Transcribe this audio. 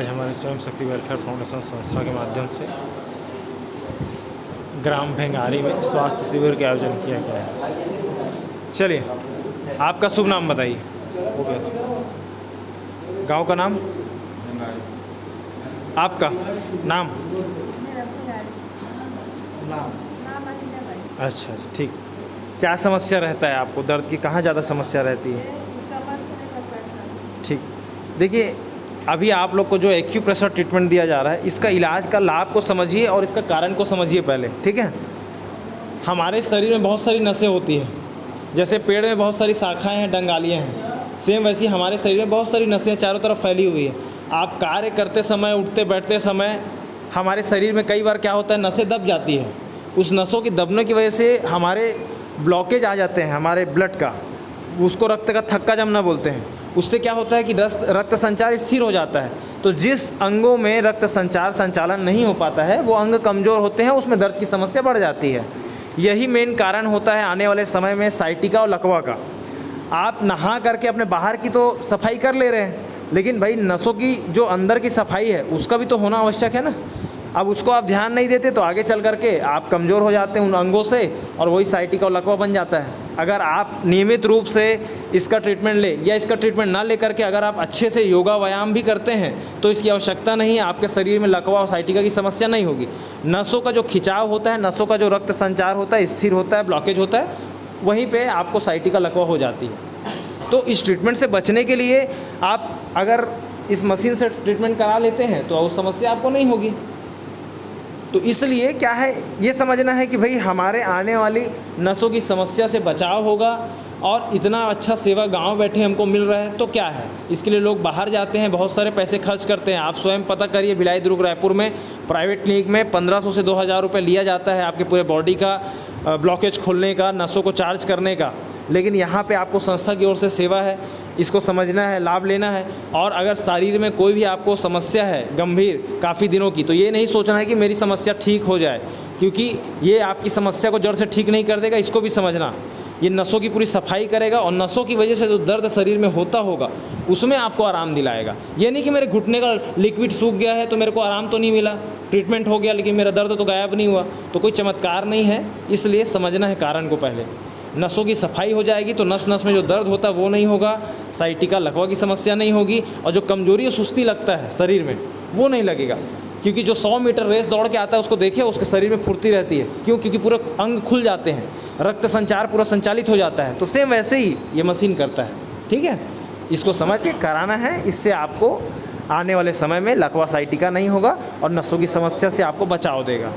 आज हमारे स्वयं शक्ति वेलफेयर फाउंडेशन संस्था के माध्यम से ग्राम भेंगारी में स्वास्थ्य शिविर का आयोजन किया गया है। चलिए आपका शुभ नाम बताइए। ओके, गांव का नाम, आपका नाम? अच्छा ठीक। क्या समस्या रहता है आपको? दर्द की कहाँ ज़्यादा समस्या रहती है? ठीक, देखिए अभी आप लोग को जो एक्यूप्रेशर ट्रीटमेंट दिया जा रहा है, इसका इलाज का लाभ को समझिए और इसका कारण को समझिए पहले, ठीक है। हमारे शरीर में बहुत सारी नसें होती हैं, जैसे पेड़ में बहुत सारी शाखाएं हैं, डंगालियाँ हैं, सेम वैसी हमारे शरीर में बहुत सारी नसें चारों तरफ फैली हुई है। आप कार्य करते समय, उठते बैठते समय हमारे शरीर में कई बार क्या होता है, नसें दब जाती है। उस नसों की दबने की वजह से हमारे ब्लॉकेज आ जाते हैं हमारे ब्लड का, उसको रक्त का थक्का जमना बोलते हैं। उससे क्या होता है कि रक्त संचार स्थिर हो जाता है। तो जिस अंगों में रक्त संचार संचालन नहीं हो पाता है वो अंग कमज़ोर होते हैं, उसमें दर्द की समस्या बढ़ जाती है। यही मेन कारण होता है आने वाले समय में साइटिका और लकवा का। आप नहा करके अपने बाहर की तो सफाई कर ले रहे हैं, लेकिन भाई नसों की जो अंदर की सफाई है उसका भी तो होना आवश्यक है ना। अब उसको आप ध्यान नहीं देते तो आगे चल करके आप कमज़ोर हो जाते हैं उन अंगों से, और वही साइटिका और लकवा बन जाता है। अगर आप नियमित रूप से इसका ट्रीटमेंट ले या इसका ट्रीटमेंट ना ले करके अगर आप अच्छे से योगा व्यायाम भी करते हैं तो इसकी आवश्यकता नहीं है, आपके शरीर में लकवा और साइटिका की समस्या नहीं होगी। नसों का जो खिंचाव होता है, नसों का जो रक्त संचार होता है स्थिर होता है, ब्लॉकेज होता है, वहीं पर आपको साइटिका लकवा हो जाती है। तो इस ट्रीटमेंट से बचने के लिए आप अगर इस मशीन से ट्रीटमेंट करा लेते हैं तो उस समस्या आपको नहीं होगी। तो इसलिए क्या है, ये समझना है कि भाई हमारे आने वाली नसों की समस्या से बचाव होगा, और इतना अच्छा सेवा गांव बैठे हमको मिल रहा है तो क्या है, इसके लिए लोग बाहर जाते हैं, बहुत सारे पैसे खर्च करते हैं। आप स्वयं पता करिए, भिलाई दुर्ग रायपुर में प्राइवेट क्लिनिक में 1500 से 2000 रुपये लिया जाता है आपके पूरे बॉडी का ब्लॉकेज खोलने का, नसों को चार्ज करने का। लेकिन यहाँ पे आपको संस्था की ओर से सेवा है, इसको समझना है, लाभ लेना है। और अगर शरीर में कोई भी आपको समस्या है गंभीर काफ़ी दिनों की, तो ये नहीं सोचना है कि मेरी समस्या ठीक हो जाए, क्योंकि ये आपकी समस्या को जड़ से ठीक नहीं कर देगा। इसको भी समझना, ये नसों की पूरी सफाई करेगा और नसों की वजह से जो दर्द शरीर में होता होगा उसमें आपको आराम दिलाएगा। ये नहीं कि मेरे घुटने का लिक्विड सूख गया है तो मेरे को आराम तो नहीं मिला, ट्रीटमेंट हो गया लेकिन मेरा दर्द तो गायब नहीं हुआ, तो कोई चमत्कार नहीं है। इसलिए समझना है कारण को पहले। नसों की सफाई हो जाएगी तो नस नस में जो दर्द होता है वो नहीं होगा, साइटिका लकवा की समस्या नहीं होगी, और जो कमजोरी और सुस्ती लगता है शरीर में वो नहीं लगेगा। क्योंकि जो 100 मीटर रेस दौड़ के आता है उसको देखिए, उसके शरीर में फुर्ती रहती है। क्यों? क्योंकि पूरे अंग खुल जाते हैं, रक्त संचार पूरा संचालित हो जाता है। तो सेम वैसे ही ये मशीन करता है, ठीक है। इसको समझ के कराना है, इससे आपको आने वाले समय में लकवा साइटिका नहीं होगा और नसों की समस्या से आपको बचाव देगा।